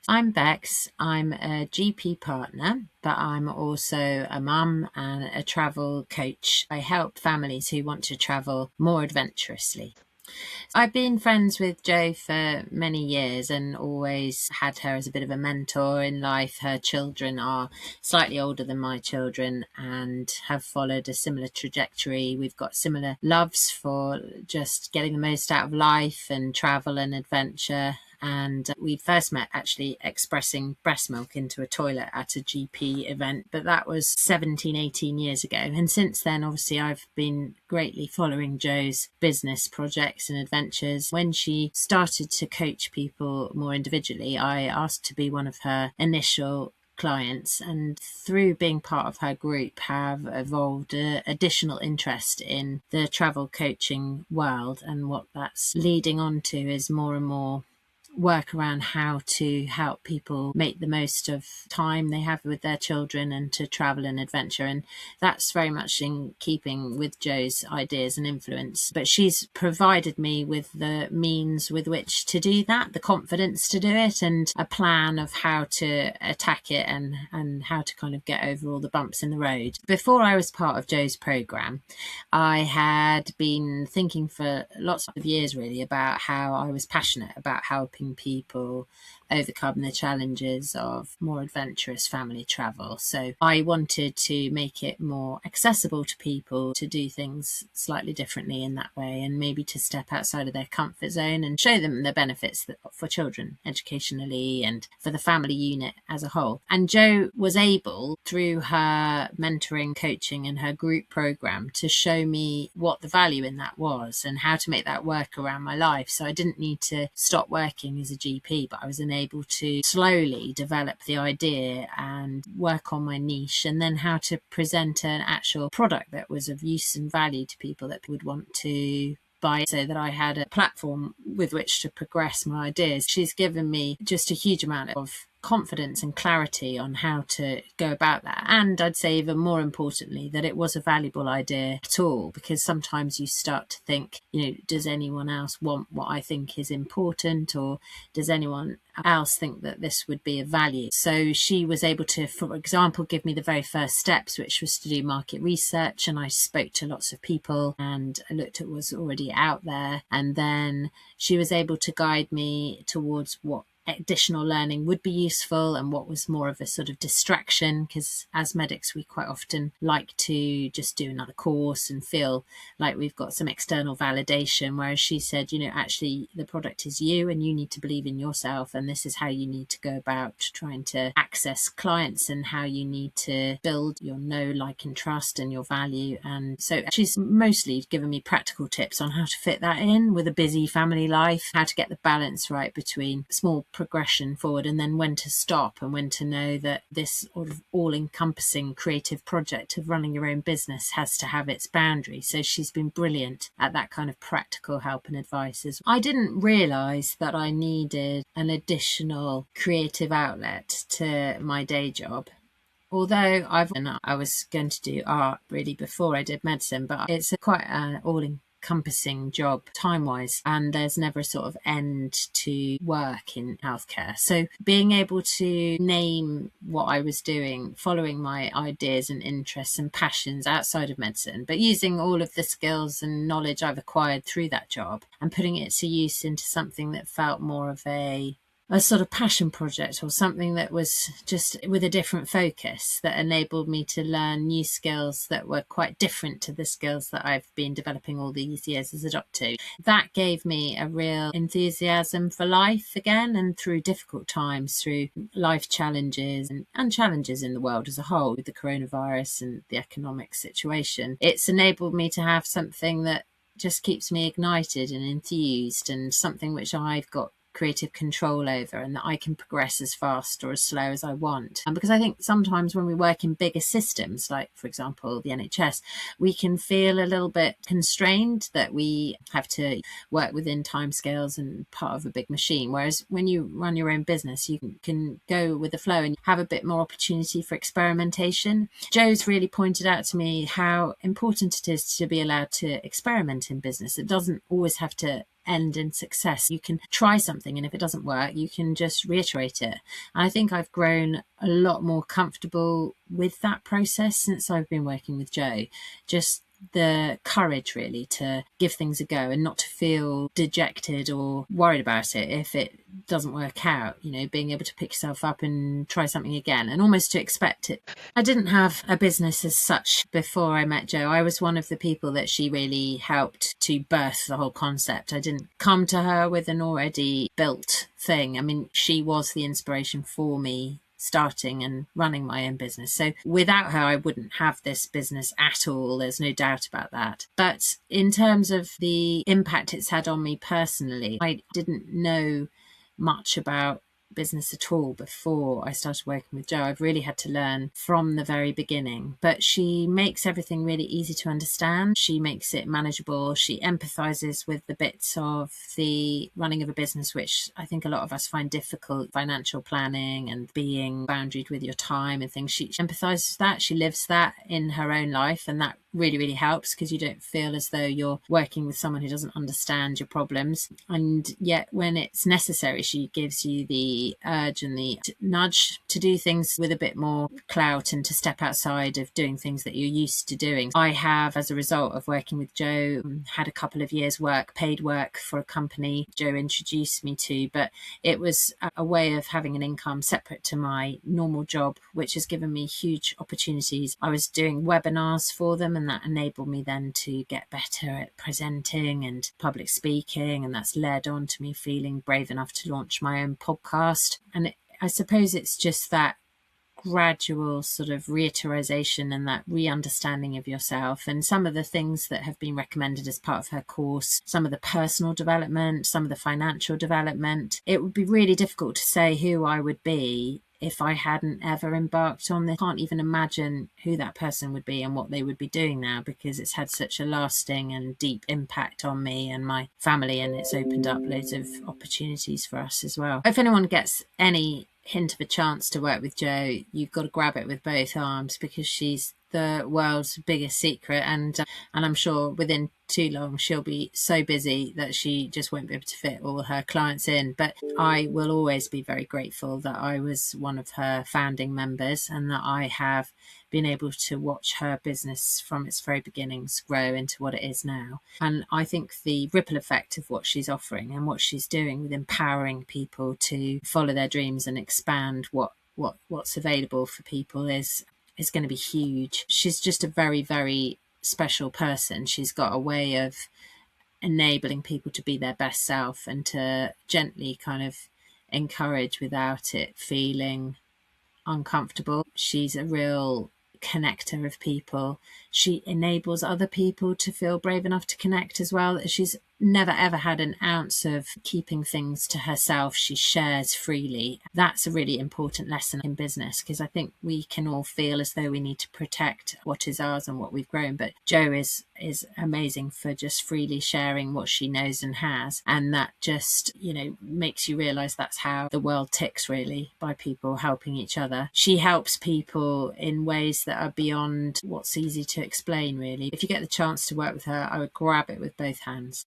I'm Bex. I'm a GP partner, but I'm also a mum and a travel coach. I help families who want to travel more adventurously. I've been friends with Jo for many years and always had her as a bit of a mentor in life. Her children are slightly older than my children and have followed a similar trajectory. We've got similar loves for just getting the most out of life and travel and adventure. And we first met actually expressing breast milk into a toilet at a GP event, but that was 17, 18 years ago. And since then, obviously, I've been greatly following Jo's business projects and adventures. When she started to coach people more individually, I asked to be one of her initial clients, and through being part of her group have evolved additional interest in the travel coaching world. And what that's leading on to is more and more work around how to help people make the most of time they have with their children and to travel and adventure. And that's very much in keeping with Jo's ideas and influence. But she's provided me with the means with which to do that, the confidence to do it, and a plan of how to attack it and how to kind of get over all the bumps in the road. Before I was part of Jo's program, I had been thinking for lots of years really about how I was passionate about helping people overcome the challenges of more adventurous family travel. So I wanted to make it more accessible to people to do things slightly differently in that way, and maybe to step outside of their comfort zone and show them the benefits for children educationally and for the family unit as a whole. And Jo was able, through her mentoring, coaching and her group program, to show me what the value in that was and how to make that work around my life. So I didn't need to stop working as a GP, but I was able to slowly develop the idea and work on my niche, and then how to present an actual product that was of use and value to people that would want to buy, so that I had a platform with which to progress my ideas. She's given me just a huge amount of confidence and clarity on how to go about that. And I'd say even more importantly, that it was a valuable idea at all, because sometimes you start to think, does anyone else want what I think is important, or does anyone else think that this would be of value? So she was able to, for example, give me the very first steps, which was to do market research, and I spoke to lots of people and I looked at what was already out there, and then she was able to guide me towards what additional learning would be useful and what was more of a sort of distraction, because as medics we quite often like to just do another course and feel like we've got some external validation, whereas she said, actually the product is you and you need to believe in yourself, and this is how you need to go about trying to access clients and how you need to build your know, like and trust and your value. And so she's mostly given me practical tips on how to fit that in with a busy family life, how to get the balance right between small progression forward and then when to stop, and when to know that this sort of all-encompassing creative project of running your own business has to have its boundaries. So she's been brilliant at that kind of practical help and advice. I didn't realise that I needed an additional creative outlet to my day job. Although I was going to do art really before I did medicine, but it's quite an all-encompassing job time-wise, and there's never a sort of end to work in healthcare. So being able to name what I was doing, following my ideas and interests and passions outside of medicine, but using all of the skills and knowledge I've acquired through that job and putting it to use into something that felt more of a sort of passion project, or something that was just with a different focus, that enabled me to learn new skills that were quite different to the skills that I've been developing all these years as a doctor. That gave me a real enthusiasm for life again, and through difficult times, through life challenges and challenges in the world as a whole, with the coronavirus and the economic situation, it's enabled me to have something that just keeps me ignited and enthused, and something which I've got creative control over, and that I can progress as fast or as slow as I want. And because I think sometimes when we work in bigger systems, like for example the NHS, we can feel a little bit constrained, that we have to work within timescales and part of a big machine, whereas when you run your own business you can go with the flow and have a bit more opportunity for experimentation. Jo's really pointed out to me how important it is to be allowed to experiment in business. It doesn't always have to end in success. You can try something, and if it doesn't work, you can just reiterate it. And I think I've grown a lot more comfortable with that process since I've been working with Jo. Just the courage really to give things a go and not to feel dejected or worried about it if it doesn't work out, being able to pick yourself up and try something again and almost to expect it. I didn't have a business as such before I met Jo. I was one of the people that she really helped to birth the whole concept. I didn't come to her with an already built thing. I mean, she was the inspiration for me starting and running my own business. So without her, I wouldn't have this business at all. There's no doubt about that. But in terms of the impact it's had on me personally, I didn't know much about business at all before I started working with Jo. I've really had to learn from the very beginning, but she makes everything really easy to understand. She makes it manageable. She empathizes with the bits of the running of a business which I think a lot of us find difficult, financial planning and being boundaried with your time and things. She empathizes with that. She lives that in her own life, and that really, really helps because you don't feel as though you're working with someone who doesn't understand your problems. And yet when it's necessary, she gives you the urge and the nudge to do things with a bit more clout and to step outside of doing things that you're used to doing. I have, as a result of working with Jo, had a couple of years paid work for a company Jo introduced me to, but it was a way of having an income separate to my normal job, which has given me huge opportunities. I was doing webinars for them, and that enabled me then to get better at presenting and public speaking, and that's led on to me feeling brave enough to launch my own podcast. And I suppose it's just that gradual sort of reiteration and that re-understanding of yourself, and some of the things that have been recommended as part of her course, some of the personal development, some of the financial development. It would be really difficult to say who I would be if I hadn't ever embarked on this. I can't even imagine who that person would be and what they would be doing now, because it's had such a lasting and deep impact on me and my family, and it's opened up loads of opportunities for us as well. If anyone gets any hint of a chance to work with Jo, you've got to grab it with both arms, because she's the world's biggest secret, and I'm sure within too long she'll be so busy that she just won't be able to fit all her clients in. But I will always be very grateful that I was one of her founding members and that I have been able to watch her business from its very beginnings grow into what it is now. And I think the ripple effect of what she's offering and what she's doing with empowering people to follow their dreams and expand what's available for people is going to be huge. She's just a very, very special person. She's got a way of enabling people to be their best self and to gently kind of encourage without it feeling uncomfortable. She's a real connector of people. She enables other people to feel brave enough to connect as well. She's never ever had an ounce of keeping things to herself. She shares freely. That's a really important lesson in business, because I think we can all feel as though we need to protect what is ours and what we've grown, but Jo is amazing for just freely sharing what she knows and has, and that just makes you realize that's how the world ticks, really, by people helping each other. She helps people in ways that are beyond what's easy to explain, really. If you get the chance to work with her, I would grab it with both hands.